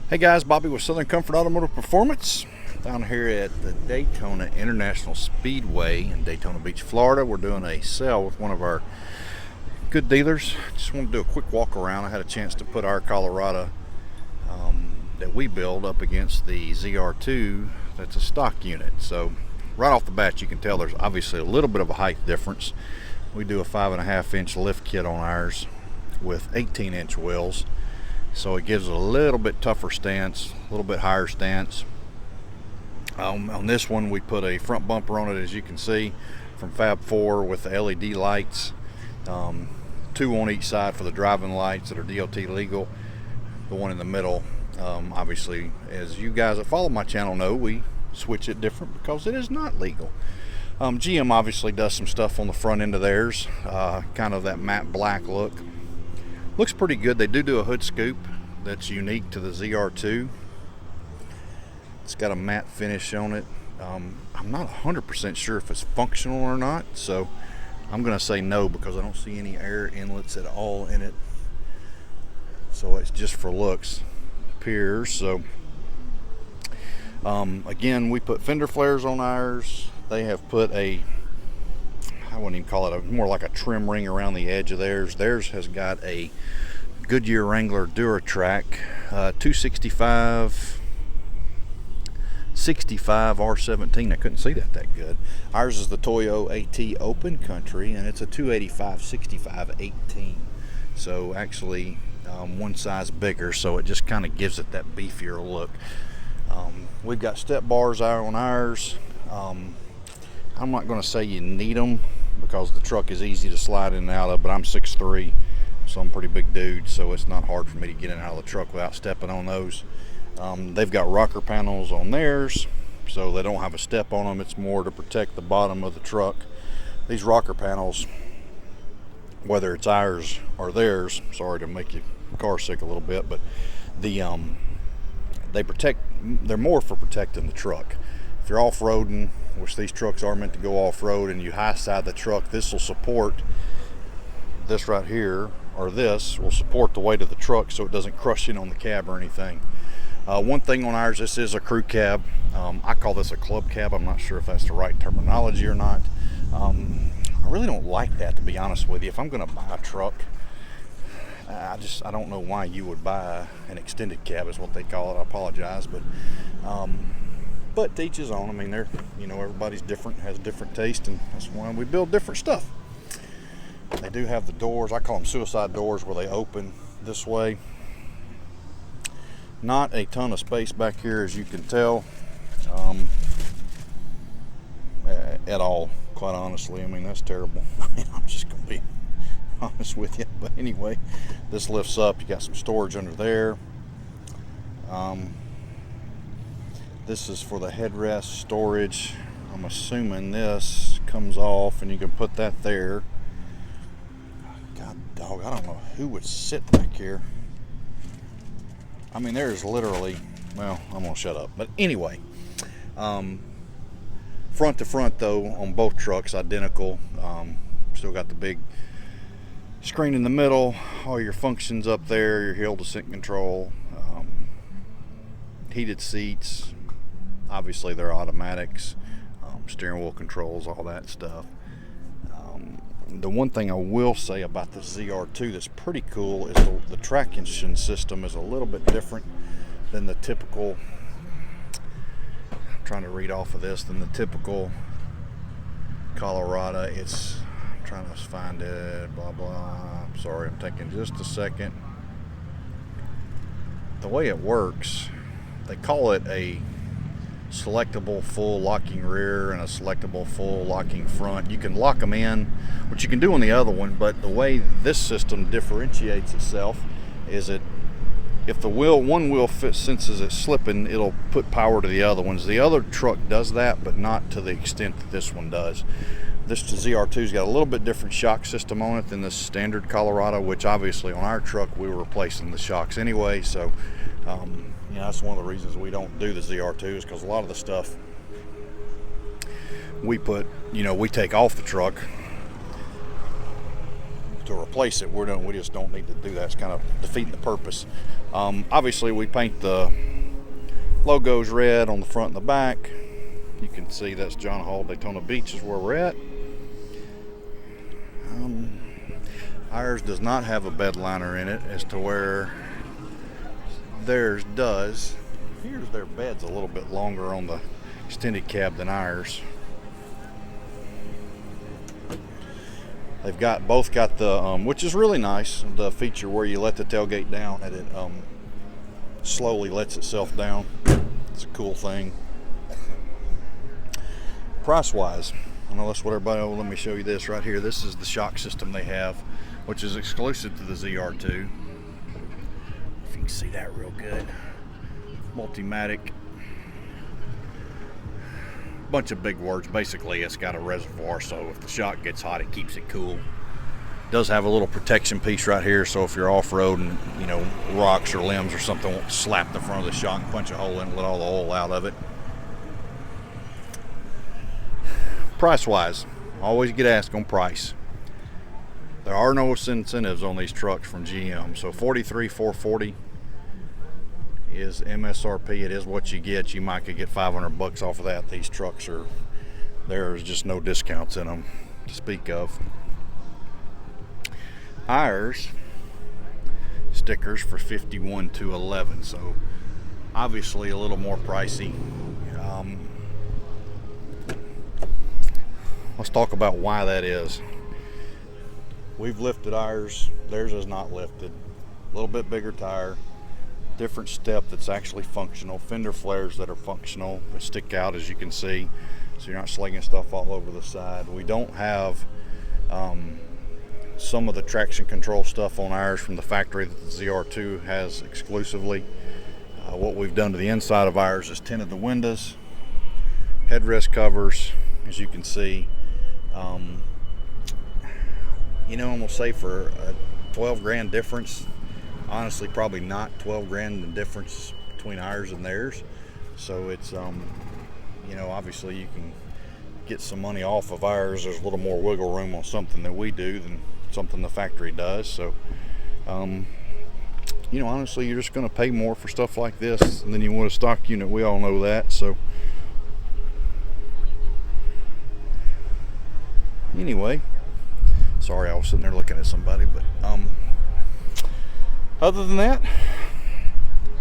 Hey guys, Bobby with Southern Comfort Automotive Performance down here at the Daytona International Speedway in Daytona Beach, Florida. We're doing a sale with one of our good dealers. Just want to do a quick walk around. I had a chance to put our Colorado that we build up against the ZR2 that's a stock unit. So right off the bat you can tell there's obviously a little bit of a height difference. We do a 5.5-inch lift kit on ours with 18-inch wheels. So it gives it a little bit tougher stance, a little bit higher stance. On this one we put a front bumper on it, as you can see, from Fab 4 with the LED lights. 2 on each side for the driving lights that are DOT legal. The one in the middle, obviously, as you guys that follow my channel know, we switch it different because it is not legal. GM obviously does some stuff on the front end of theirs, kind of that matte black look. Looks pretty good. They do a hood scoop that's unique to the ZR2. It's got a matte finish on it. I'm not 100% sure if it's functional or not, so I'm going to say no because I don't see any air inlets at all in it. So it's just for looks, it appears. So again, we put fender flares on ours. They have put I wouldn't even call it more like a trim ring around the edge of theirs. Theirs has got a Goodyear Wrangler DuraTrack 265 65 R17. I couldn't see that good. Ours is the Toyo AT Open Country, and it's a 285 65 18. So actually one size bigger, so it just kind of gives it that beefier look. We've got step bars on ours. I'm not going to say you need them because the truck is easy to slide in and out of, but I'm 6'3", so I'm a pretty big dude, so it's not hard for me to get in and out of the truck without stepping on those. They've got rocker panels on theirs, so they don't have a step on them. It's more to protect the bottom of the truck. These rocker panels, whether it's ours or theirs, sorry to make your car sick a little bit, but they're more for protecting the truck. If you're off-roading, which these trucks are meant to go off-road, and you high side the truck, this will support this right here, or this will support the weight of the truck so it doesn't crush in on the cab or anything. One thing on ours, this is a crew cab. I call this a club cab. I'm not sure if that's the right terminology or not. I really don't like that, to be honest with you. If I'm going to buy a truck, I don't know why you would buy an extended cab is what they call it. I apologize, but to each his own. I mean, everybody's different, has different taste, and that's why we build different stuff. They do have the doors. I call them suicide doors, where they open this way. Not a ton of space back here, as you can tell, at all, quite honestly. I mean, that's terrible. I'm just going to be honest with you. But anyway, this lifts up. You got some storage under there. This is for the headrest storage. I'm assuming this comes off and you can put that there. God dog, I don't know who would sit back here. I mean, there's literally, well, I'm gonna shut up. But anyway, front to front though, on both trucks, identical. Still got the big screen in the middle, all your functions up there, your hill descent control, heated seats. Obviously they're automatics, steering wheel controls, all that stuff. The one thing I will say about the ZR2 that's pretty cool is the traction system is a little bit different than the typical, I'm trying to read off of this, than the typical Colorado. I'm trying to find it, blah blah. Sorry, I'm taking just a second. The way it works, they call it a selectable full locking rear and a selectable full locking front. You can lock them in, which you can do on the other one, but the way this system differentiates itself is that if the one wheel senses it slipping, it'll put power to the other ones. The other truck does that, but not to the extent that this one does. This ZR2's got a little bit different shock system on it than the standard Colorado, which obviously on our truck we were replacing the shocks anyway, so that's one of the reasons we don't do the ZR2 is because a lot of the stuff we put, we take off the truck to replace it. We just don't need to do that. It's kind of defeating the purpose. Obviously, we paint the logos red on the front and the back. You can see that's John Hall Daytona Beach is where we're at. Ours does not have a bed liner in it, as to where theirs does. Here's their bed's a little bit longer on the extended cab than ours. They've both got the, which is really nice, the feature where you let the tailgate down and it slowly lets itself down. It's a cool thing. Price-wise, I know that's what everybody knows. Let me show you this right here. This is the shock system they have, which is exclusive to the ZR2. If you can see that real good. Multimatic. Bunch of big words. Basically, it's got a reservoir, so if the shock gets hot, it keeps it cool. It does have a little protection piece right here, so if you're off-roading, you know, rocks or limbs or something won't slap the front of the shock and punch a hole in and let all the oil out of it. Price-wise, always get asked on price. There are no incentives on these trucks from GM, so $43,440 is MSRP. It is what you get. You might could get $500 off of that. These trucks there's just no discounts in them to speak of. Ours stickers for $51,211, so obviously a little more pricey. Let's talk about why that is. We've lifted ours. Theirs is not lifted. A little bit bigger tire. Different step that's actually functional. Fender flares that are functional that stick out, as you can see, so you're not slinging stuff all over the side. We don't have some of the traction control stuff on ours from the factory that the ZR2 has exclusively. What we've done to the inside of ours is tinted the windows, headrest covers, as you can see. You know, I'm gonna say for a 12 grand difference, honestly probably not 12 grand the difference between ours and theirs. So it's you know, obviously you can get some money off of ours. There's a little more wiggle room on something that we do than something the factory does. So you know, honestly, you're just going to pay more for stuff like this than you would a stock unit. We all know that. So anyway, sorry I was sitting there looking at somebody, but other than that,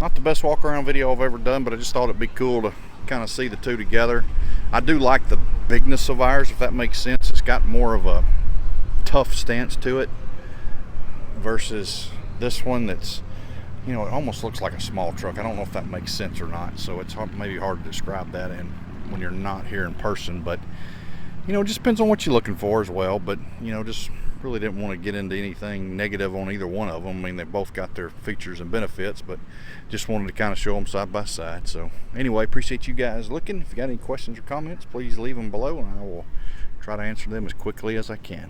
not the best walk around video I've ever done, but I just thought it'd be cool to kind of see the two together. I do like the bigness of ours, if that makes sense. It's got more of a tough stance to it versus this one that's, you know, it almost looks like a small truck. I don't know if that makes sense or not, so it's maybe hard to describe that when you're not here in person. But you know, it just depends on what you're looking for as well. But you know, just really didn't want to get into anything negative on either one of them. I mean, they both got their features and benefits, but just wanted to kind of show them side by side. So anyway, appreciate you guys looking. If you got any questions or comments, please leave them below and I will try to answer them as quickly as I can.